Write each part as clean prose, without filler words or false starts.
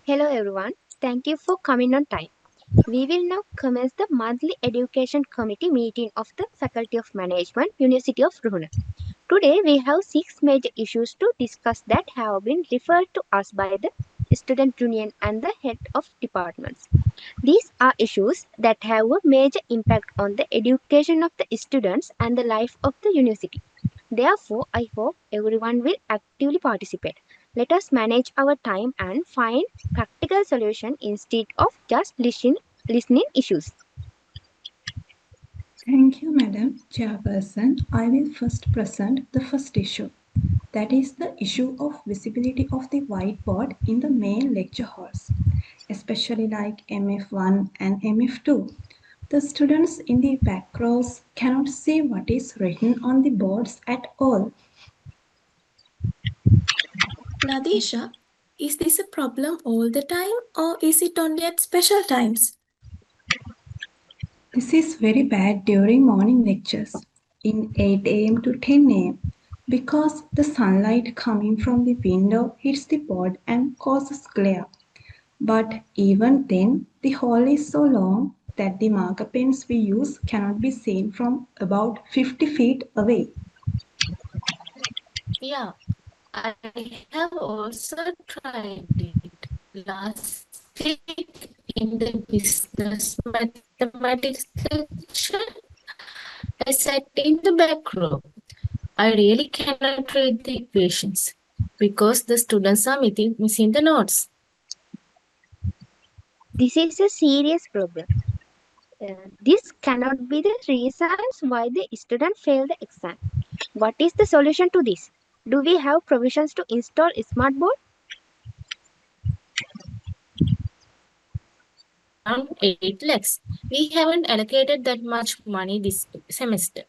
Hello everyone, thank you for coming on time. We will now commence the monthly education committee meeting of the Faculty of Management, University of Rohini. Today we have six major issues to discuss that have been referred to us by the student union and the head of departments. These are issues that have a major impact on the education of the students and the life of the university. Therefore, I hope everyone will actively participate. Let us manage our time and find practical solution instead of just listening issues. Thank you, Madam Chairperson. I will first present the first issue. That is the issue of visibility of the whiteboard in the main lecture halls, especially like MF1 and MF2. The students in the back rows cannot see what is written on the boards at all. Nadisha, is this a problem all the time or is it only at special times? This is very bad during morning lectures in 8 a.m. to 10 a.m. because the sunlight coming from the window hits the board and causes glare. But even then, the hall is so long that the marker pens we use cannot be seen from about 50 feet away. Yeah, I have also tried it last week in the business mathematics section. I sat in the back row. I really cannot read the equations because the students are missing the notes. This is a serious problem. This cannot be the reasons why the student failed the exam. What is the solution to this? Do we have provisions to install a smart board? Around 8 lakhs. We haven't allocated that much money this semester.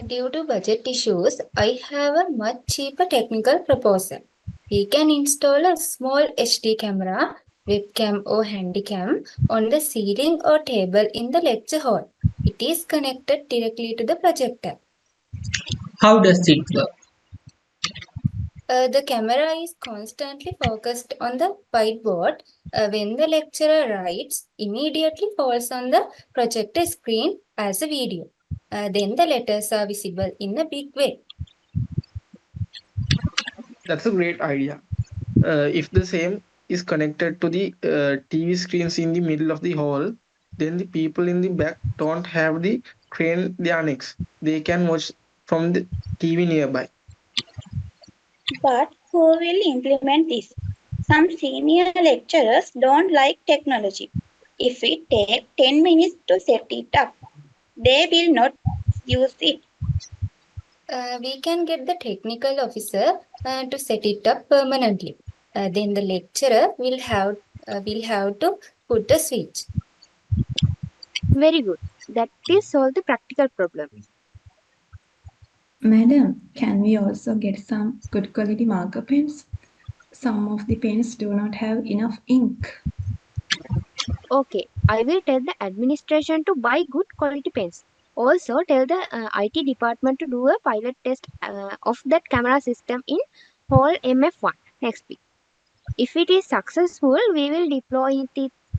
Due to budget issues, I have a much cheaper technical proposal. We can install a small HD camera, webcam or handycam on the ceiling or table in the lecture hall. It is connected directly to the projector. How does it work? The camera is constantly focused on the whiteboard. When the lecturer writes, immediately falls on the projector screen as a video. Then the letters are visible in a big way. That's a great idea. If the same is connected to the TV screens in the middle of the hall, then the people in the back don't have the crane their necks. They can watch from the TV nearby. But who will implement this? Some senior lecturers don't like technology. If we take 10 minutes to set it up, they will not use it. We can get the technical officer to set it up permanently. Then the lecturer will have to put the switch. Very good. That will solve the practical problem. Madam, can we also get some good quality marker pens? Some of the pens do not have enough ink. Okay, I will tell the administration to buy good quality pens. Also, tell the IT department to do a pilot test of that camera system in Hall MF1 next week. If it is successful, we will deploy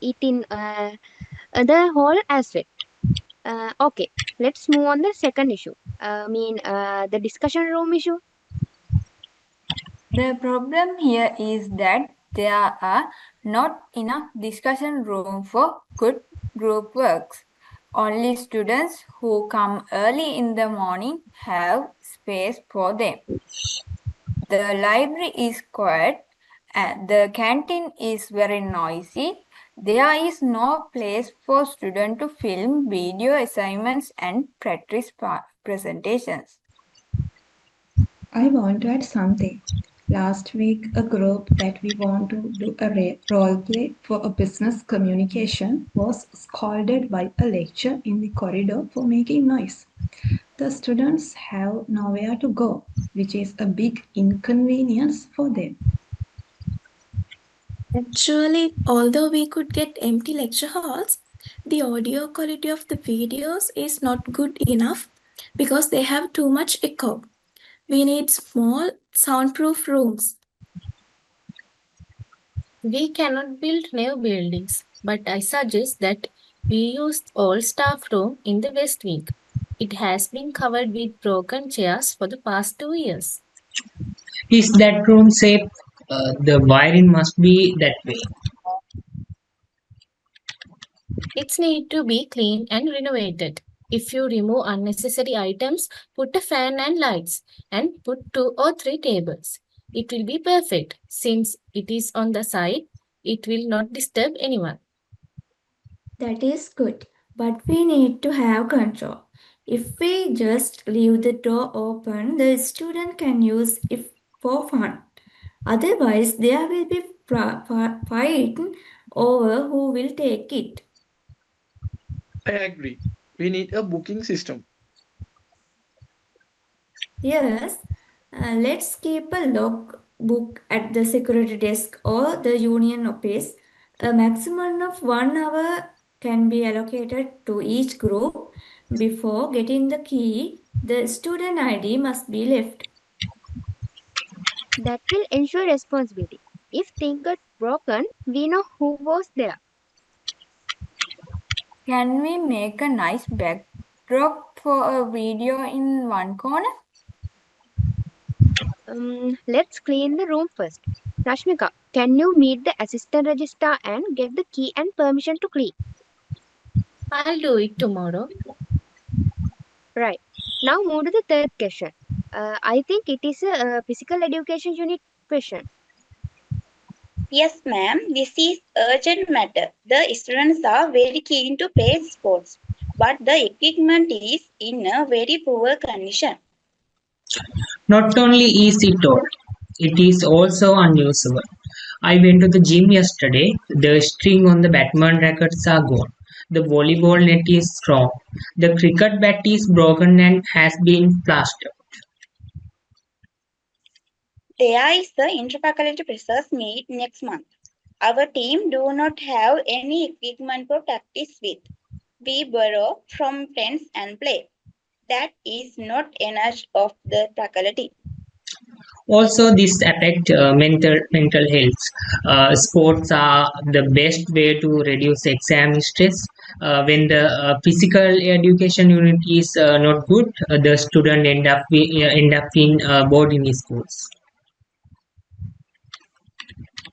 it in the hall as well. Okay, let's move on the second issue. The discussion room issue. The problem here is that there are not enough discussion room for good group works. Only students who come early in the morning have space for them. The library is quiet and the canteen is very noisy. There is no place for students to film video assignments and practice presentations. I want to add something. Last week, a group that we want to do a role play for a business communication was scolded by a lecturer in the corridor for making noise. The students have nowhere to go, which is a big inconvenience for them. Actually, although we could get empty lecture halls, the audio quality of the videos is not good enough because they have too much echo. We need small soundproof rooms. We cannot build new buildings, but I suggest that we use old staff room in the West Wing. It has been covered with broken chairs for the past 2 years. Is that room safe? The wiring must be that way. It's need to be cleaned and renovated. If you remove unnecessary items, put a fan and lights, and put 2 or 3 tables. It will be perfect. Since it is on the side, it will not disturb anyone. That is good, but we need to have control. If we just leave the door open, the student can use it for fun. Otherwise, there will be fight over who will take it. I agree. We need a booking system. Yes, let's keep a log book at the security desk or the union office. A maximum of 1 hour can be allocated to each group. Before getting the key, the student ID must be left. That will ensure responsibility. If things get broken, we know who was there. Can we make a nice backdrop for a video in one corner? Let's clean the room first. Rashmika, can you meet the assistant registrar and get the key and permission to clean? I'll do it tomorrow. Right. Now move to the third question. I think it is a physical education unit question. Yes, ma'am, this is urgent matter. The students are very keen to play sports, but the equipment is in a very poor condition. Not only is it old, it is also unusable. I went to the gym yesterday. The string on the badminton rackets are gone. The volleyball net is wrong. The cricket bat is broken and has been plastered. There is the interfaculty pressers meet next month. Our team do not have any equipment to practice with. We borrow from friends and play. That is not enough of the faculty. Also, this affect mental health. Sports are the best way to reduce exam stress. When the physical education unit is not good, the student end up in boarding schools.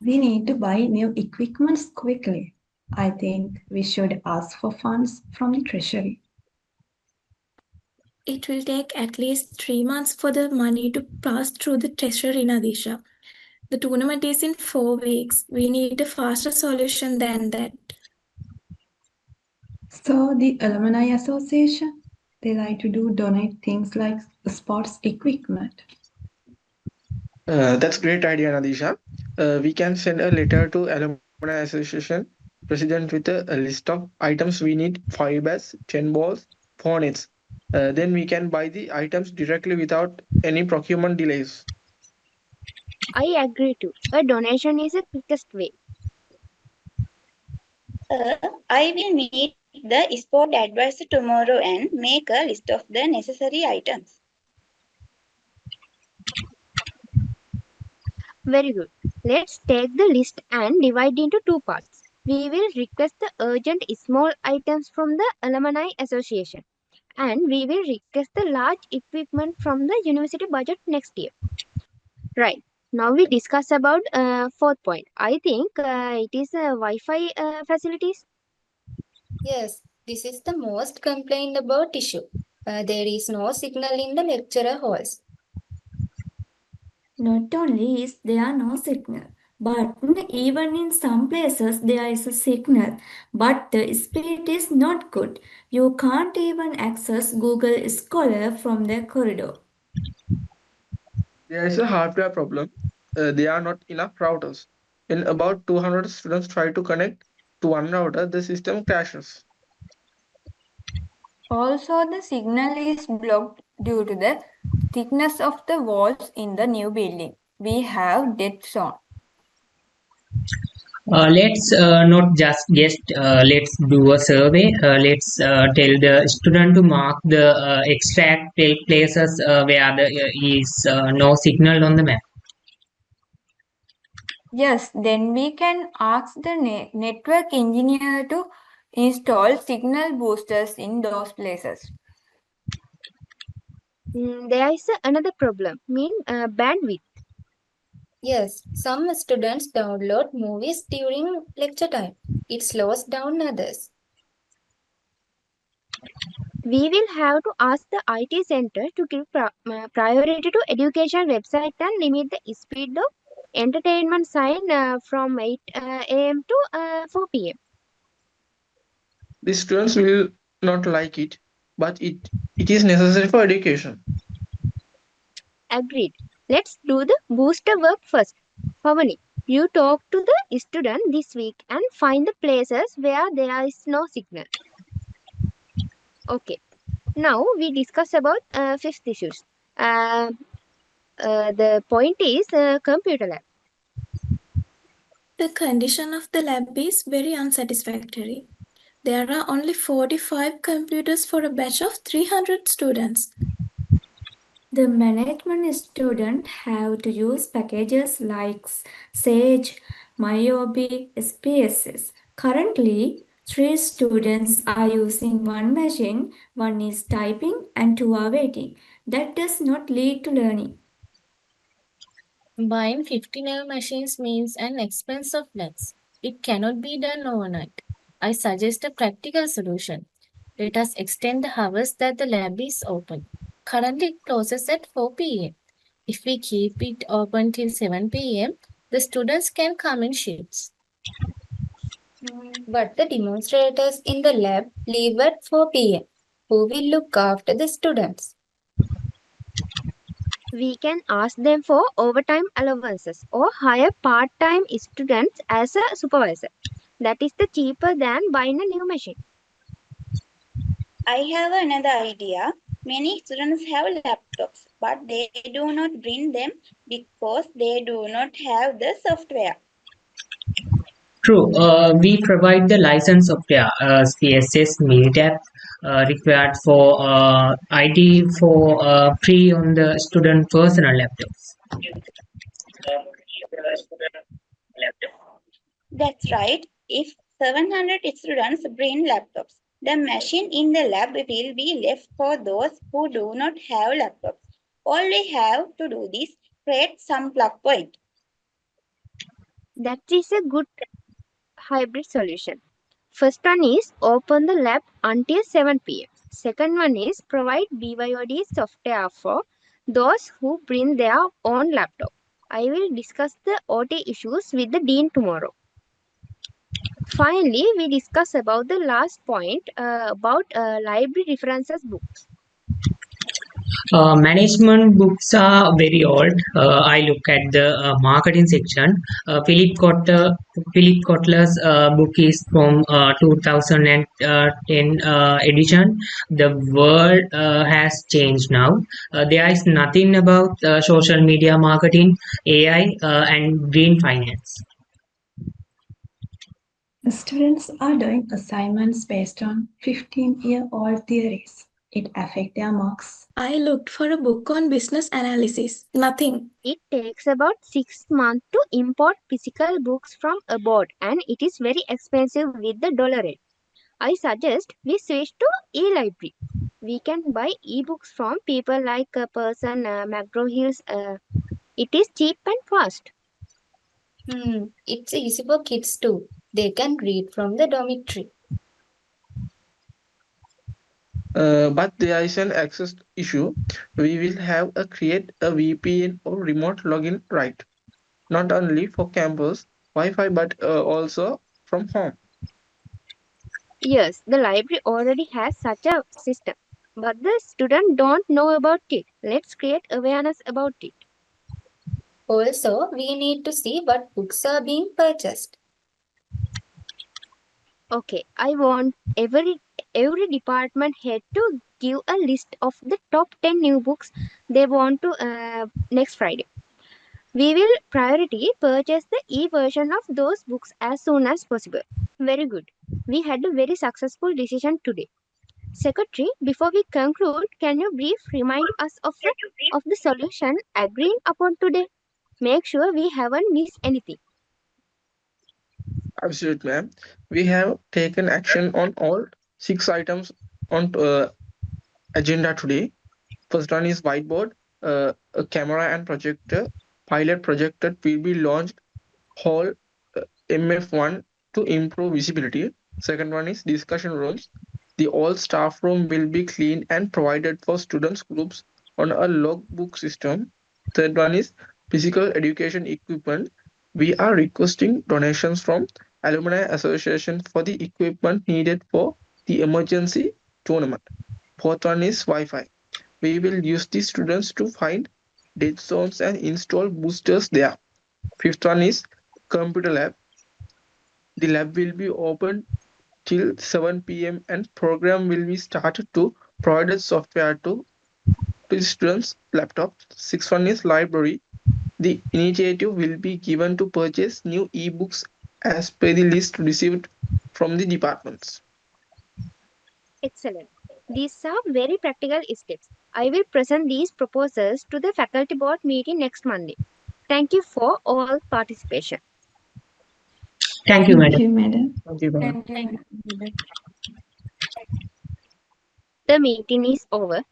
We need to buy new equipments quickly. I think we should ask for funds from the treasury. It will take at least 3 months for the money to pass through the treasury in Adisha. The tournament is in 4 weeks. We need a faster solution than that. So the Alumni Association, they like to donate things like sports equipment. That's great idea, Nadisha. We can send a letter to Alumni Association president with a list of items we need: 5 bats, 10 balls, 4 nets. Then we can buy the items directly without any procurement delays. I agree too. A donation is the quickest way. I will meet the sport advisor tomorrow and make a list of the necessary items. Very good. Let's take the list and divide into two parts. We will request the urgent small items from the Alumni Association, and we will request the large equipment from the university budget next year. Right. Now we discuss about fourth point. I think it is Wi-Fi facilities. Yes, this is the most complained about issue. There is no signal in the lecturer halls. Not only is there no signal, but even in some places there is a signal, but the speed is not good. You can't even access Google Scholar from the corridor. There is a hardware problem. There are not enough routers. When about 200 students try to connect to one router, the system crashes. Also, the signal is blocked due to the thickness of the walls in the new building. We have dead zone. Let's not just guess, let's do a survey. Let's tell the student to mark the exact places where there is no signal on the map. Yes, then we can ask the network engineer to install signal boosters in those places. There is another problem, bandwidth. Yes, some students download movies during lecture time. It slows down others. We will have to ask the IT center to give priority to education website and limit the speed of entertainment sign from 8 a.m. to 4 p.m. The students will not like it, but it is necessary for education. Agreed. Let's do the booster work first. Pavani, you talk to the student this week and find the places where there is no signal. Okay. Now we discuss about fifth issues. Uh, the point is computer lab. The condition of the lab is very unsatisfactory. There are only 45 computers for a batch of 300 students. The management students have to use packages like Sage, MyOB, SPSS. Currently, 3 students are using one machine, one is typing and 2 are waiting. That does not lead to learning. Buying 50 new machines means an expense of lakhs. It cannot be done overnight. I suggest a practical solution. Let us extend the hours that the lab is open. Currently, it closes at 4 p.m. If we keep it open till 7 p.m., the students can come in shifts. But the demonstrators in the lab leave at 4 p.m. Who will look after the students? We can ask them for overtime allowances or hire part-time students as a supervisor. That is the cheaper than buying a new machine. I have another idea. Many students have laptops, but they do not bring them because they do not have the software. True, we provide the license software, CSS, Minitab, required for IT for free on the student personal laptops. That's right. If 700 students bring laptops, the machine in the lab will be left for those who do not have laptops. All we have to do is create some plug point. That is a good hybrid solution. First one is open the lab until 7 p.m. Second one is provide BYOD software for those who bring their own laptop. I will discuss the OT issues with the dean tomorrow. Finally, we discuss about the last point about library references books. Management books are very old. I look at the marketing section. Philip Kotler's book is from 2010 edition. The world has changed now. There is nothing about social media marketing, AI, and green finance. Students are doing assignments based on 15-year-old theories. It affects their marks. I looked for a book on business analysis. Nothing. It takes about 6 months to import physical books from abroad and it is very expensive with the dollar rate. I suggest we switch to e-library. We can buy e-books from people like a person McGraw-Hill's. It is cheap and fast. It's easy for kids too. They can read from the dormitory. But there is an access issue. We will have to create a VPN or remote login right, not only for campus Wi-Fi but also from home. Yes, the library already has such a system, but the student don't know about it. Let's create awareness about it. Also, we need to see what books are being purchased. Okay, I want every department head to give a list of the top 10 new books they want to next Friday. We will priority purchase the e-version of those books as soon as possible. Very good. We had a very successful decision today. Secretary, before we conclude, can you brief remind us of the solution agreeing upon today? Make sure we haven't missed anything. Absolutely, ma'am. We have taken action on all 6 items on agenda today. First one is whiteboard, a camera and projector. Pilot projector will be launched Hall MF1 to improve visibility. Second one is discussion rooms. The all staff room will be cleaned and provided for students groups on a logbook system. Third one is physical education equipment. We are requesting donations from Alumni Association for the equipment needed for the emergency tournament. Fourth one is Wi-Fi. We will use the students to find dead zones and install boosters there. Fifth one is computer lab. The lab will be open till 7 p.m. and program will be started to provide software to the students' laptop. Sixth one is library. The initiative will be given to purchase new e-books as per the list received from the departments. Excellent. These are very practical steps. I will present these proposals to the faculty board meeting next Monday. Thank you for all participation. Thank you, Thank madam. you, madam. Thank you, ma'am. Thank you. The meeting is over.